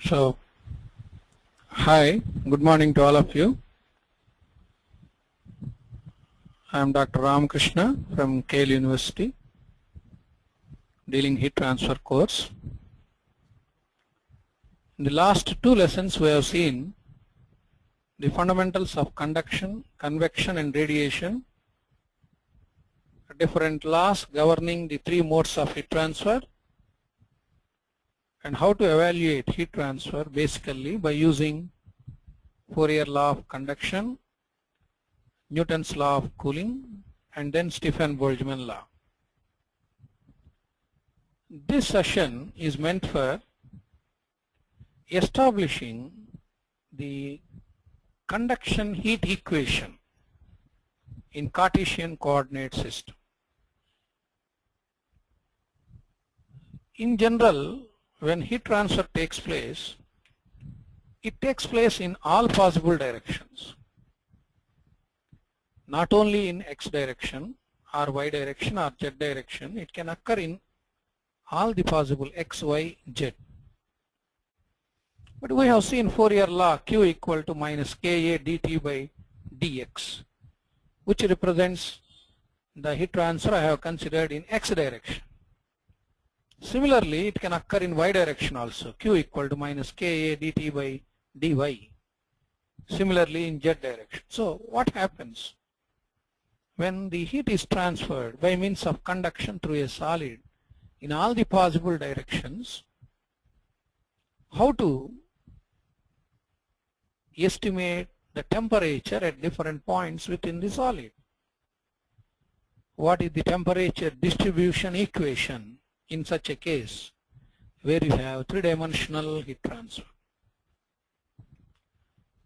So, hi, good morning to all of you. I am Dr. Rama Krishna from Yale University, dealing heat transfer course. In the last two lessons we have seen the fundamentals of conduction, convection and radiation, different laws governing the three modes of heat transfer, and how to evaluate heat transfer basically by using Fourier law of conduction, Newton's law of cooling, and then Stefan-Boltzmann law. This session is meant for establishing the conduction heat equation in Cartesian coordinate system. In general, when heat transfer takes place, it takes place in all possible directions. Not only in x direction or y direction or z direction, it can occur in all the possible x, y, z. But we have seen Fourier law Q equal to minus Ka dt by dx, which represents the heat transfer I have considered in x direction. Similarly, it can occur in y direction also, Q equal to minus Ka dt by dy. Similarly in z direction. So what happens when the heat is transferred by means of conduction through a solid in all the possible directions? How to estimate the temperature at different points within the solid? What is the temperature distribution equation in such a case where you have three-dimensional heat transfer?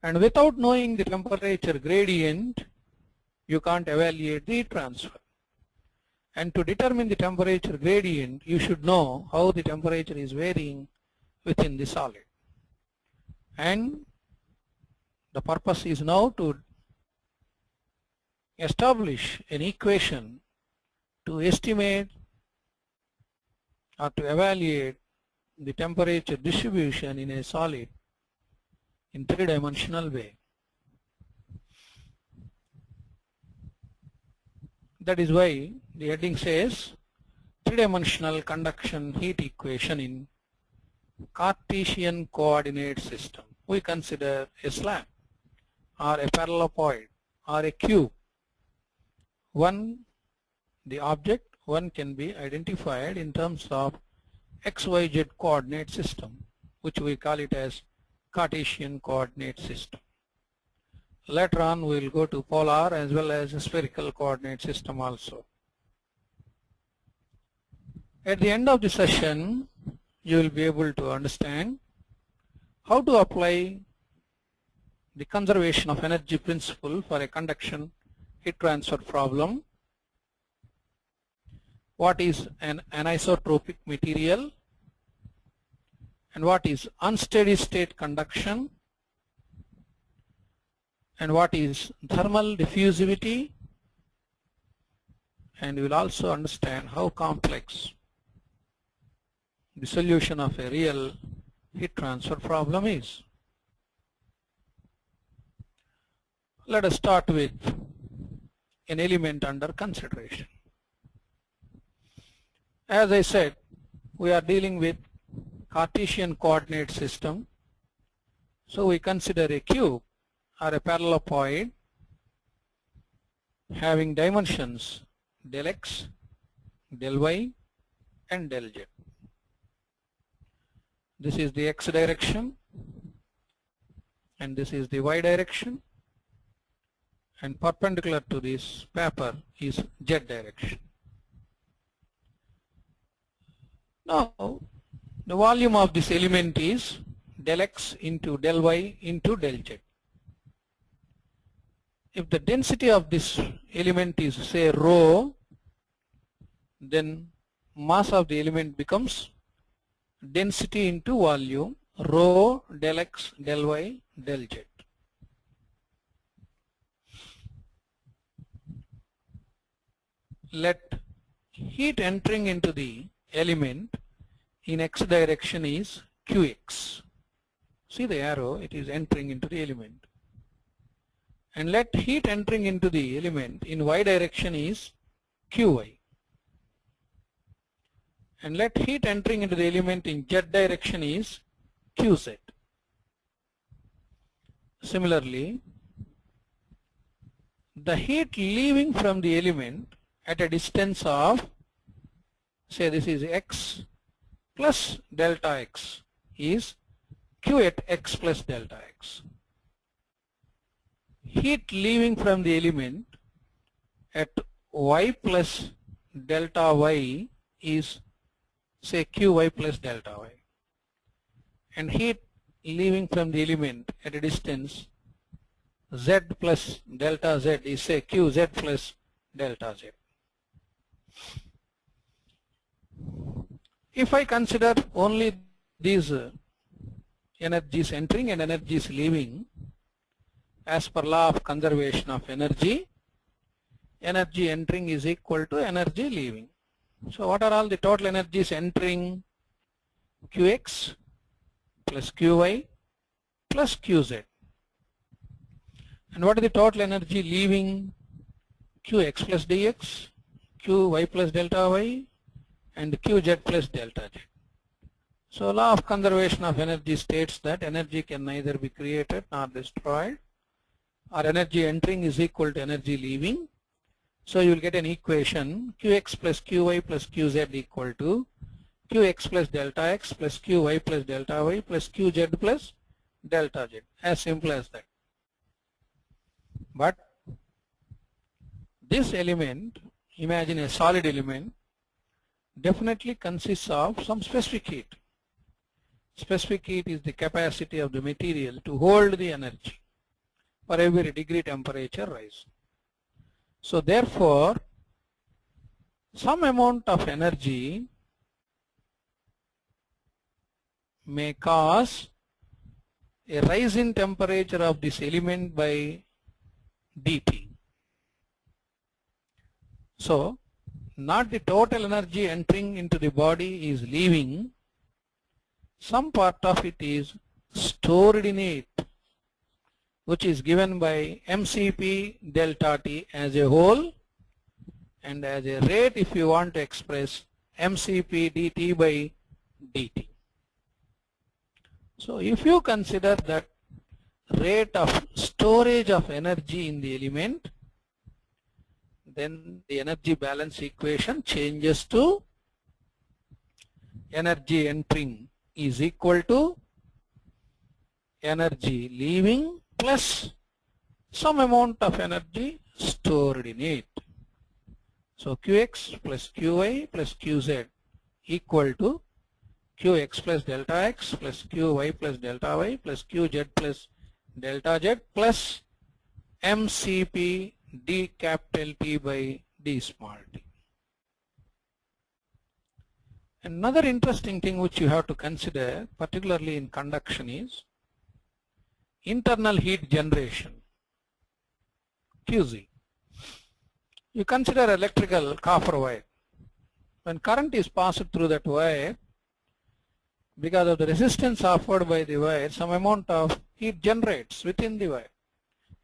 And without knowing the temperature gradient, you can't evaluate the heat transfer. And to determine the temperature gradient, you should know how the temperature is varying within the solid. And the purpose is now to establish an equation to estimate or to evaluate the temperature distribution in a solid in three-dimensional way. That is why the heading says three-dimensional conduction heat equation in Cartesian coordinate system. We consider a slab or a paralleloid or a cube. The object can be identified in terms of XYZ coordinate system, which we call it as Cartesian coordinate system. Later on we will go to polar as well as a spherical coordinate system also. At the end of the session, you will be able to understand how to apply the conservation of energy principle for a conduction heat transfer problem. What is an anisotropic material and what is unsteady state conduction, and what is thermal diffusivity, and you will also understand how complex the solution of a real heat transfer problem is. Let us start with an element under consideration. As I said, we are dealing with Cartesian coordinate system. So we consider a cube or a paralleloid having dimensions del x, del y and del z. This is the x direction and this is the y direction, and perpendicular to this paper is z direction. Now the volume of this element is del x into del y into del z. If the density of this element is say rho, then mass of the element becomes density into volume, rho del x del y del z. Let heat entering into the element in x direction is Qx. see the arrow, it is entering into the element. And let heat entering into the element in y direction is Qy. And let heat entering into the element in z direction is Qz. Similarly, the heat leaving from the element at a distance of, say this is x plus delta x, is Q at x plus delta x. Heat leaving from the element at y plus delta y is, say, Qy plus delta y. And heat leaving from the element at a distance z plus delta z is, say, Qz plus delta z. If I consider only these energies entering and energies leaving, as per law of conservation of energy, energy entering is equal to energy leaving. So what are all the total energies entering? Qx plus Qy plus Qz. And what is the total energy leaving? Qx plus dx, Qy plus delta y, and Qz plus delta z. So law of conservation of energy states that energy can neither be created nor destroyed, or energy entering is equal to energy leaving. So you will get an equation Qx plus Qy plus Qz equal to Qx plus delta x plus Qy plus delta y plus Qz plus delta z. As simple as that. But this element, imagine a solid element, definitely consists of some specific heat. Specific heat is the capacity of the material to hold the energy for every degree temperature rise. So therefore, some amount of energy may cause a rise in temperature of this element by dT. So not the total energy entering into the body is leaving, some part of it is stored in it, which is given by mCp delta T as a whole, and as a rate if you want to express mCp dt by dt. So if you consider that rate of storage of energy in the element, then the energy balance equation changes to energy entering is equal to energy leaving plus some amount of energy stored in it. So Qx plus Qy plus Qz equal to Qx plus delta x plus Qy plus delta y plus Qz plus delta z plus mCp d capital T by d small t. Another interesting thing which you have to consider, particularly in conduction, is internal heat generation, QZ. You consider electrical copper wire. When current is passed through that wire, because of the resistance offered by the wire, some amount of heat generates within the wire.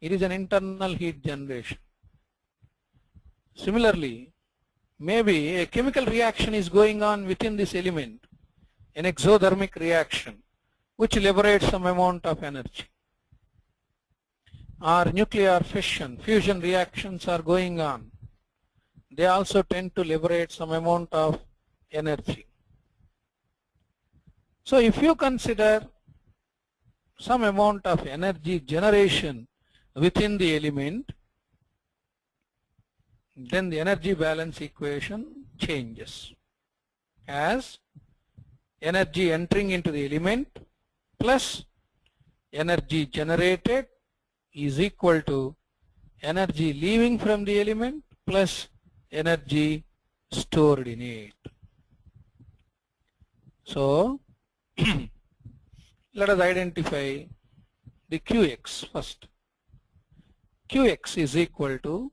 It is an internal heat generation. Similarly, maybe a chemical reaction is going on within this element, an exothermic reaction, which liberates some amount of energy. Or nuclear fission, fusion reactions are going on. They also tend to liberate some amount of energy. So if you consider some amount of energy generation within the element, then the energy balance equation changes as energy entering into the element plus energy generated is equal to energy leaving from the element plus energy stored in it. So let us identify the Qx first. Qx is equal to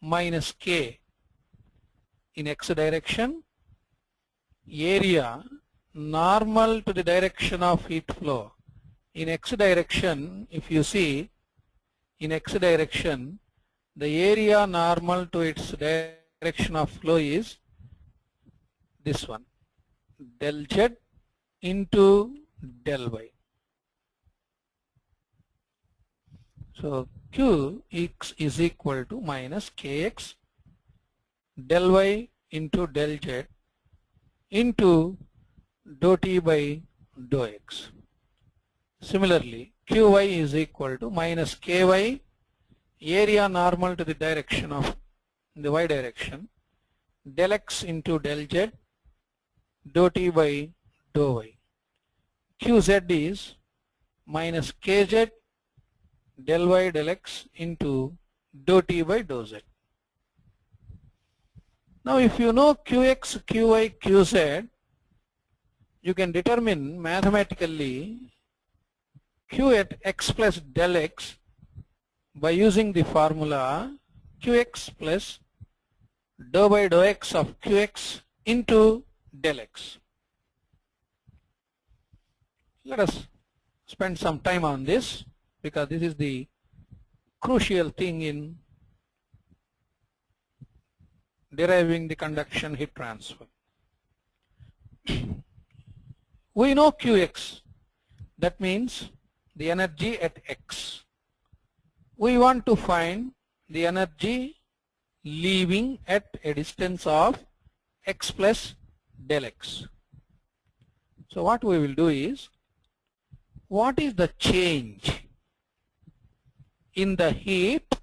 minus K in x direction, area normal to the direction of heat flow in x direction, if you see in x direction, the area normal to its direction of flow is this one, del z into del y. So Qx is equal to minus Kx del y into del z into dou t by dou x. Similarly, Qy is equal to minus Ky, area normal to the direction of the y direction, del x into del z dou t by dou y. Qz is minus Kz del y del x into dou t by dou z. Now if you know Qx, Qy, Qz, you can determine mathematically Q at x plus del x by using the formula Qx plus dou by dou x of Qx into del x. Let us spend some time on this because this is the crucial thing in deriving the conduction heat transfer. We know Qx, that means the energy at x. We want to find the energy leaving at a distance of x plus del x. So what we will do is, what is the change in the heat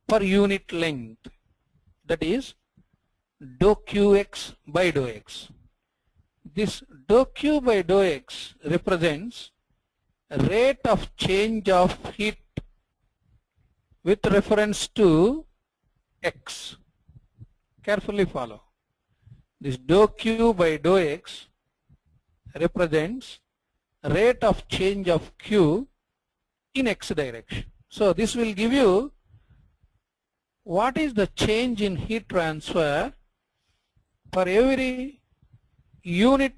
per unit length, that is dou qx by dou x. This dou q by dou x represents rate of change of heat with reference to x. Carefully follow. This dou q by dou x represents rate of change of q in x direction. So this will give you what is the change in heat transfer for every unit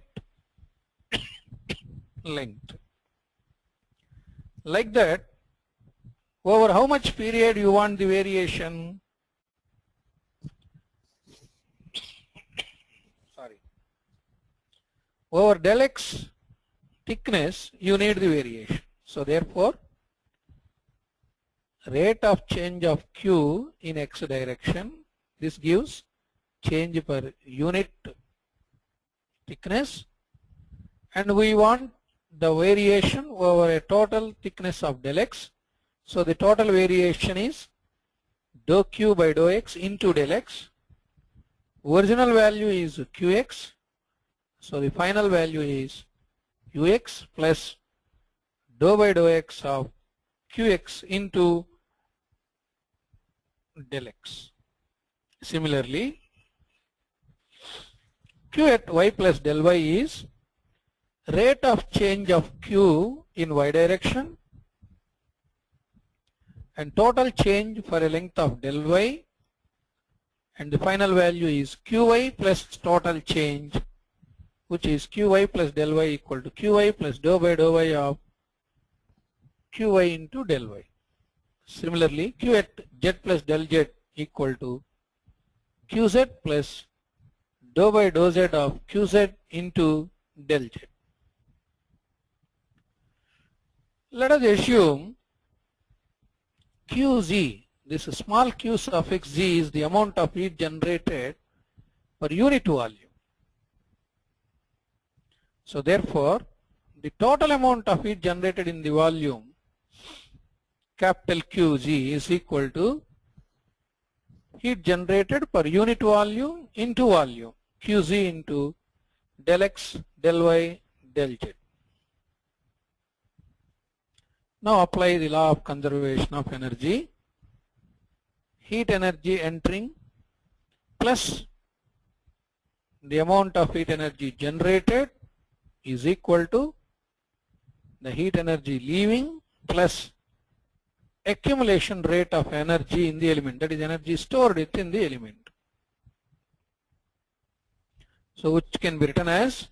length. Like that, over how much period you want the variation? Sorry. Over del x thickness, you need the variation. So therefore, rate of change of q in x direction, this gives change per unit thickness, and we want the variation over a total thickness of del x. So the total variation is dou q by dou x into del x. Original value is qx, so the final value is ux plus dou by dou x of qx into del x. Similarly, q at y plus del y is rate of change of q in y direction and total change for a length of del y, and the final value is qy plus total change, which is qy plus del y equal to qy plus dou by dou y of qy into del y. Similarly, q at z plus del z equal to qz plus dou by dou z of qz into del z. Let us assume Qz, this small q suffix z is the amount of heat generated per unit volume. So therefore, the total amount of heat generated in the volume, capital Qz, is equal to heat generated per unit volume into volume, Qz into del x, del y, del z. Now apply the law of conservation of energy. Heat energy entering plus the amount of heat energy generated is equal to the heat energy leaving plus accumulation rate of energy in the element, that is energy stored within the element. So which can be written as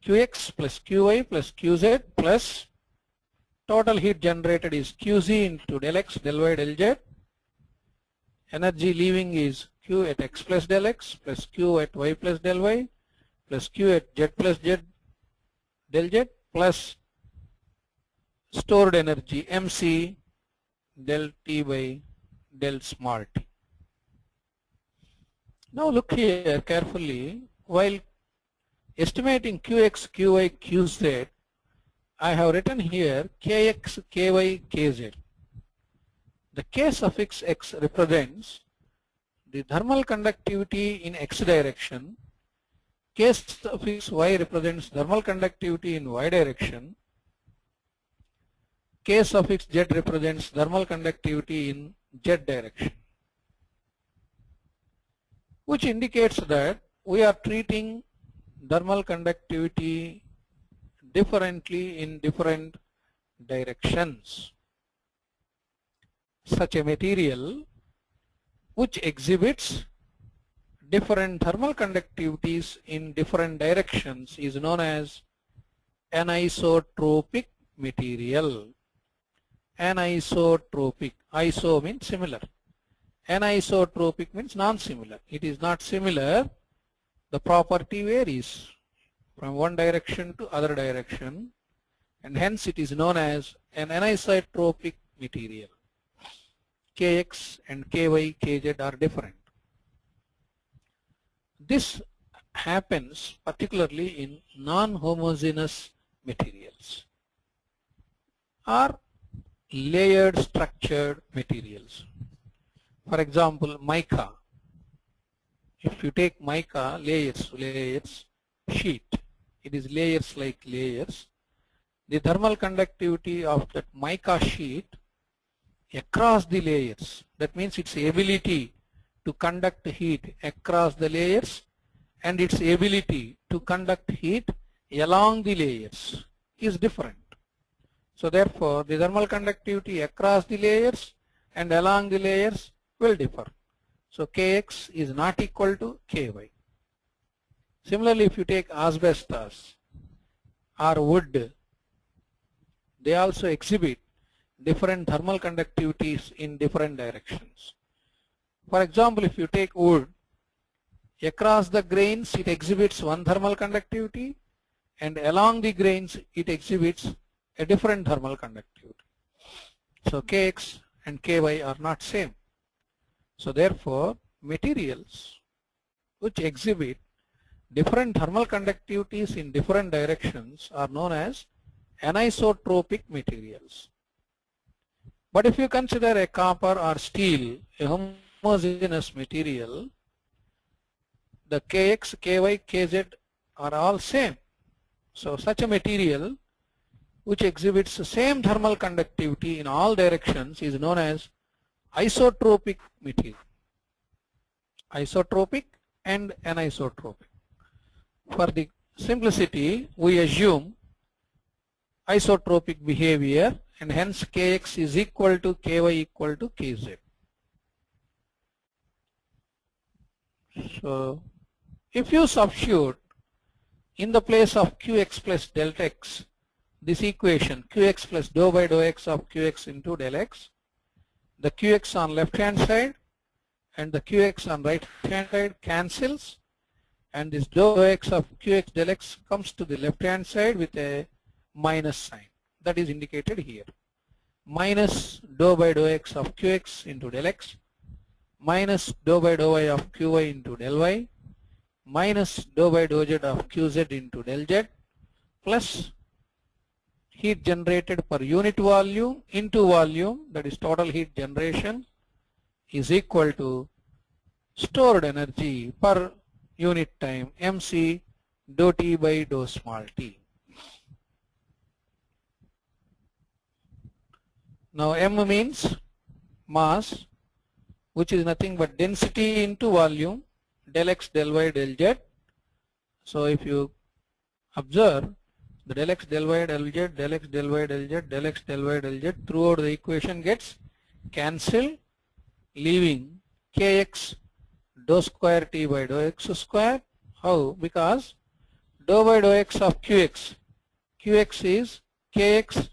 Qx plus Qy plus Qz plus Total heat generated is QZ into del X del Y del Z. Energy leaving is Q at X plus del X plus Q at Y plus del Y plus Q at Z plus Z del Z plus stored energy MC del T by del small t. Now look here carefully. While estimating Qx, Qy, Qz, I have written here Kx, Ky, Kz. The K suffix x represents the thermal conductivity in x direction. K suffix y represents thermal conductivity in y direction. K suffix z represents thermal conductivity in z direction, which indicates that we are treating thermal conductivity differently in different directions. Such a material which exhibits different thermal conductivities in different directions is known as anisotropic material. Anisotropic. Iso means similar. Anisotropic means non-similar. It is not similar. The property varies from one direction to other direction, and hence it is known as an anisotropic material. Kx and Ky, Kz are different. This happens particularly in non-homogeneous materials or layered structured materials. For example, mica. If you take mica, layers, sheet, it is layers like layers. The thermal conductivity of that mica sheet across the layers, that means its ability to conduct heat across the layers and its ability to conduct heat along the layers is different. So therefore, the thermal conductivity across the layers and along the layers will differ. So Kx is not equal to Ky. Similarly, if you take asbestos or wood, they also exhibit different thermal conductivities in different directions. For example, if you take wood, across the grains it exhibits one thermal conductivity, and along the grains it exhibits a different thermal conductivity. So Kx and Ky are not same. So therefore, materials which exhibit different thermal conductivities in different directions are known as anisotropic materials. But if you consider a copper or steel a homogeneous material, the Kx, Ky, Kz are all same. So such a material which exhibits the same thermal conductivity in all directions is known as isotropic material. Isotropic and anisotropic. For the simplicity, we assume isotropic behavior, and hence Kx is equal to Ky equal to Kz. So if you substitute in the place of Qx plus delta x this equation, Qx plus dou by dou x of Qx into del x, the Qx on left hand side and the Qx on right hand side cancels, and this dou x of Qx del x comes to the left hand side with a minus sign that is indicated here. Minus dou by dou x of Qx into del x minus dou by dou y of Qy into del y minus dou by dou z of Qz into del z plus heat generated per unit volume into volume, that is total heat generation, is equal to stored energy per unit time MC dou T by dou small t. Now M means mass, which is nothing but density into volume, del x, del y, del z. So if you observe, the del x, del y, del z, del x, del y, del z, del x, del y, del z throughout the equation gets cancelled, leaving Kx dou square T by dou x square. How? Because dou by dou x of Qx, Qx is Kx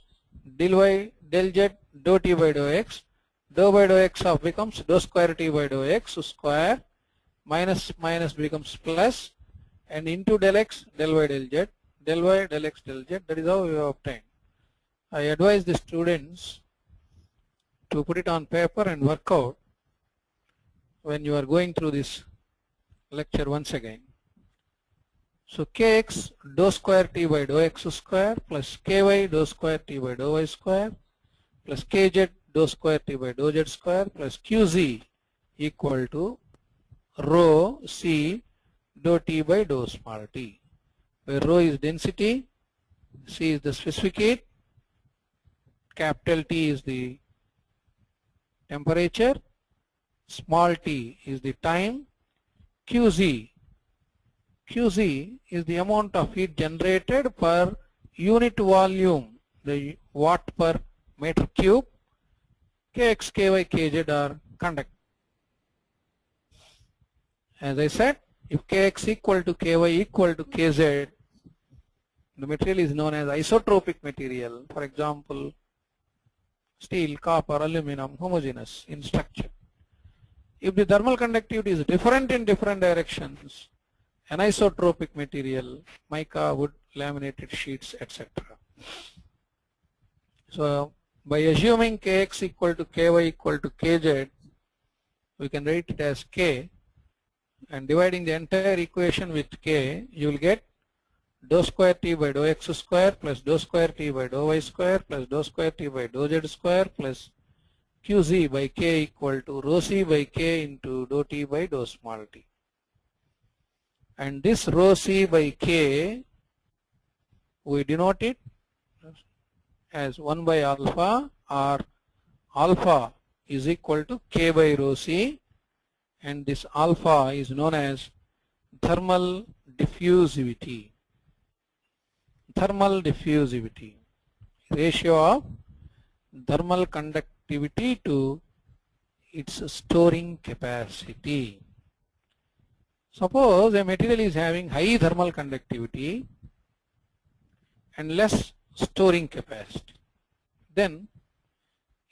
del y del z dou t by dou x. Dou by dou x of becomes dou square t by dou x square, minus minus becomes plus, and into del x del y del z, del y del x del z. That is how we have obtained. I advise the students to put it on paper and work out when you are going through this lecture once again. So kx dou square t by dou x square plus ky dou square t by dou y square plus kz dou square t by dou z square plus qz equal to rho c dou t by dou small t, where rho is density, c is the specific heat, capital T is the temperature, small t is the time, qz is the amount of heat generated per unit volume, the watt per meter cube. Kx, ky, kz are conductors. As I said, if kx equal to ky equal to kz, the material is known as isotropic material. For example, steel, copper, aluminum, homogeneous in structure. If the thermal conductivity is different in different directions, anisotropic material, mica, wood, laminated sheets, etc. So by assuming kx equal to ky equal to kz, we can write it as k, and dividing the entire equation with k, you will get dou square t by dou x square plus dou square t by dou y square plus dou square t by dou z square plus qz by k equal to rho c by k into dou t by dou small t. And this rho c by k, we denote it as 1 by alpha, or alpha is equal to k by rho c, and this alpha is known as thermal diffusivity. Thermal diffusivity, ratio of thermal conductivity to its storing capacity. Suppose a material is having high thermal conductivity and less storing capacity, then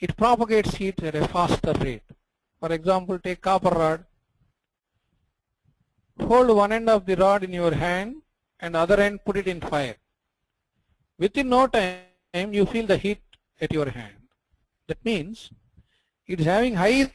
it propagates heat at a faster rate. For example, take copper rod. Hold one end of the rod in your hand and other end put it in fire. Within no time you feel the heat at your hand. That means it is having high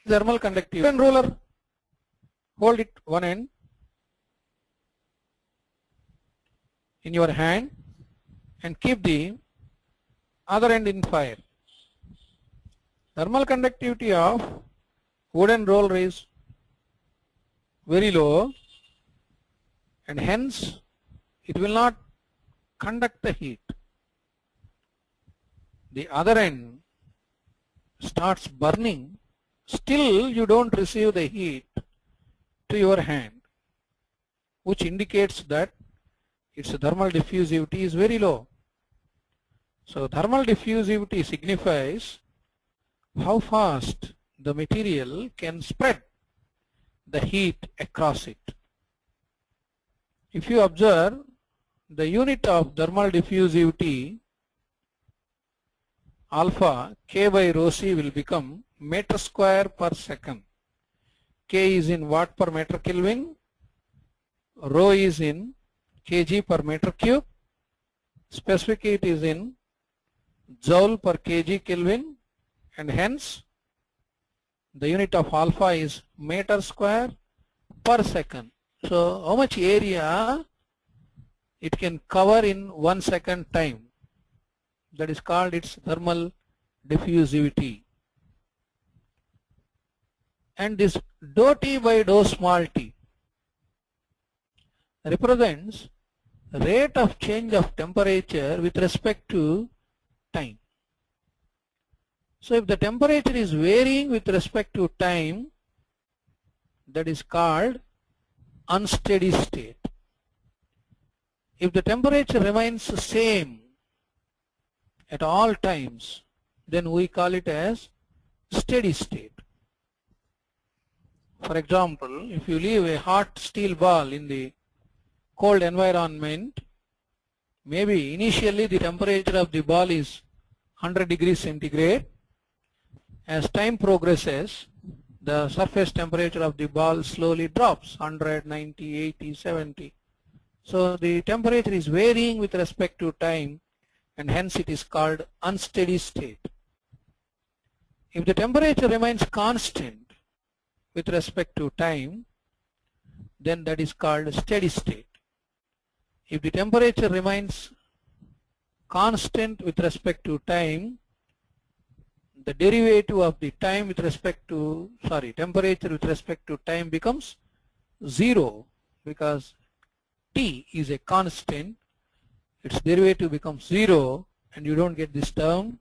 thermal conductivity. Pen roller, hold it one end in your hand and keep the other end in fire. Thermal conductivity of wooden roller is very low, and hence it will not conduct the heat. The other end starts burning, still you don't receive the heat to your hand, which indicates that its thermal diffusivity is very low. So thermal diffusivity signifies how fast the material can spread the heat across it. If you observe, the unit of thermal diffusivity alpha, k by rho c, will become meter square per second. K is in watt per meter Kelvin, rho is in kg per meter cube, specific heat is in joule per kg Kelvin, and hence the unit of alpha is meter square per second. So how much area it can cover in 1 second time? That is called its thermal diffusivity. And this dou t by dou small t represents rate of change of temperature with respect to time. So if the temperature is varying with respect to time, that is called unsteady state. If the temperature remains the same at all times, then we call it as steady state. For example, if you leave a hot steel ball in the cold environment, maybe initially the temperature of the ball is 100 degrees centigrade. As time progresses, the surface temperature of the ball slowly drops 100, 90, 80, 70. So the temperature is varying with respect to time, and hence it is called unsteady state. If the temperature remains constant with respect to time, then that is called steady state. If the temperature remains constant with respect to time, the derivative of the time with respect to, temperature with respect to time becomes 0, because T is a constant, its derivative becomes 0 and you don't get this term,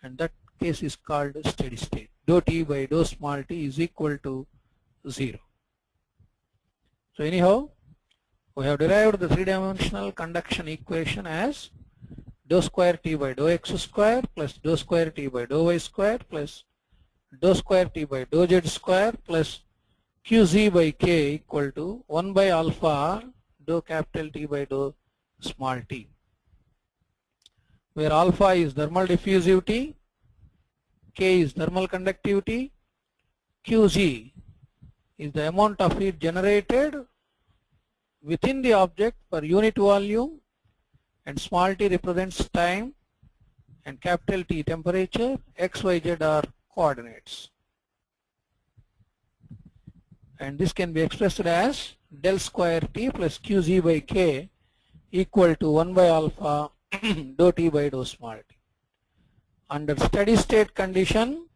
and that case is called steady state. Dou T by dou small t is equal to 0. So anyhow, we have derived the three-dimensional conduction equation as dou square T by dou x square plus dou square T by dou y square plus dou square T by dou z square plus Qz by k equal to 1 by alpha dou capital T by dou small t, where alpha is thermal diffusivity, k is thermal conductivity, Qz is the amount of heat generated within the object per unit volume, and small t represents time, and capital T temperature, x, y, z are coordinates. And this can be expressed as del square T plus Qz by k equal to 1 by alpha dou T by dou small t. Under steady state condition,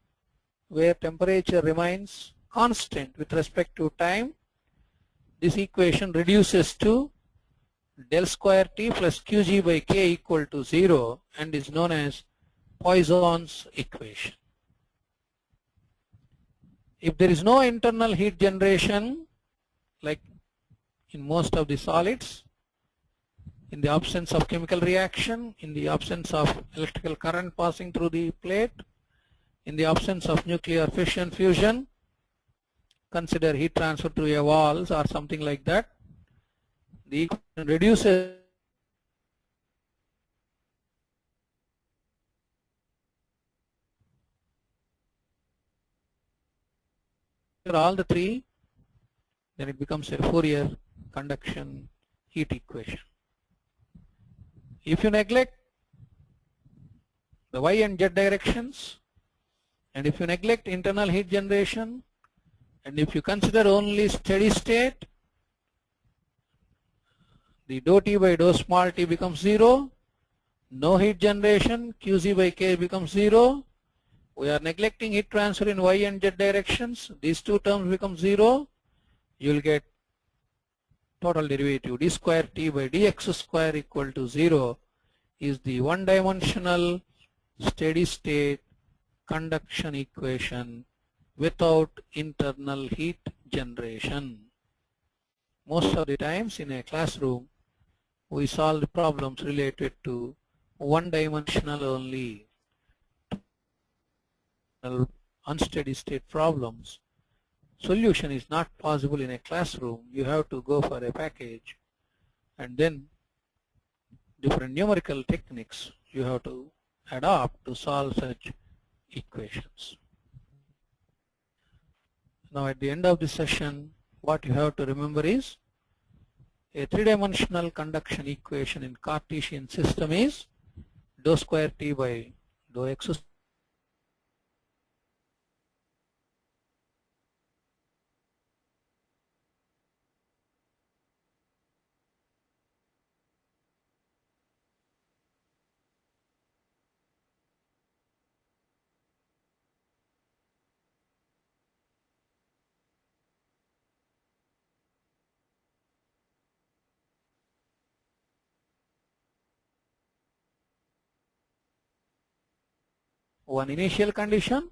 where temperature remains constant with respect to time, this equation reduces to del square T plus Qz by k equal to 0 and is known as Poisson's equation. If there is no internal heat generation, like in most of the solids, in the absence of chemical reaction, in the absence of electrical current passing through the plate, in the absence of nuclear fission fusion, consider heat transfer to a walls or something like that, the equation reduces all the three, then it becomes a Fourier conduction heat equation. If you neglect the y and z directions, and if you neglect internal heat generation, and if you consider only steady state, the dou T by dou small t becomes 0, no heat generation, Qz by k becomes 0, we are neglecting heat transfer in y and z directions, these two terms become 0, you will get total derivative d square T by dx square equal to 0 is the one-dimensional steady state conduction equation without internal heat generation. Most of the times in a classroom, we solve problems related to one-dimensional only unsteady state problems. Solution is not possible in a classroom. You have to go for a package, and then different numerical techniques you have to adopt to solve such equations. Now at the end of the session, what you have to remember is a three-dimensional conduction equation in Cartesian system is dou square T by dou x one initial condition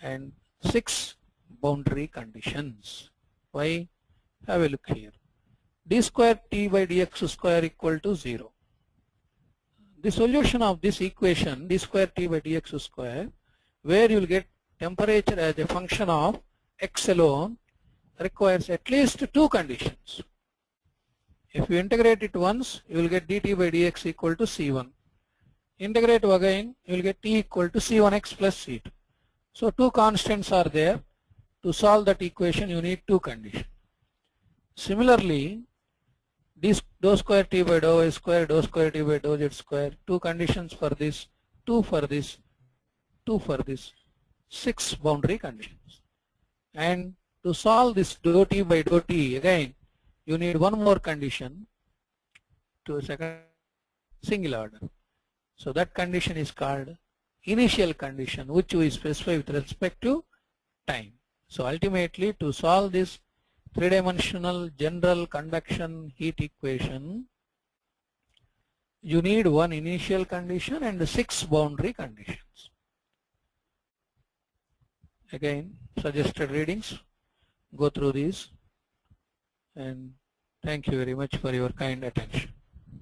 and 6 boundary conditions. Why? Have a look here. D square T by dx square equal to 0. The solution of this equation, d square T by dx square, where you will get temperature as a function of x alone, requires at least two conditions. If you integrate it once, you will get dt by dx equal to C1. Integrate again, you will get t equal to C1x plus C2. So two constants are there. To solve that equation, you need two conditions. Similarly, dou square t by dou y square, dou square t by dou z square, two conditions for this, two for this, two for this, 6 boundary conditions. And to solve this dou t by dou t, again, you need one more condition to a second single order. So that condition is called initial condition, which we specify with respect to time. So ultimately, to solve this three-dimensional general conduction heat equation, you need one initial condition and 6 boundary conditions. Again, suggested readings, go through these, and thank you very much for your kind attention.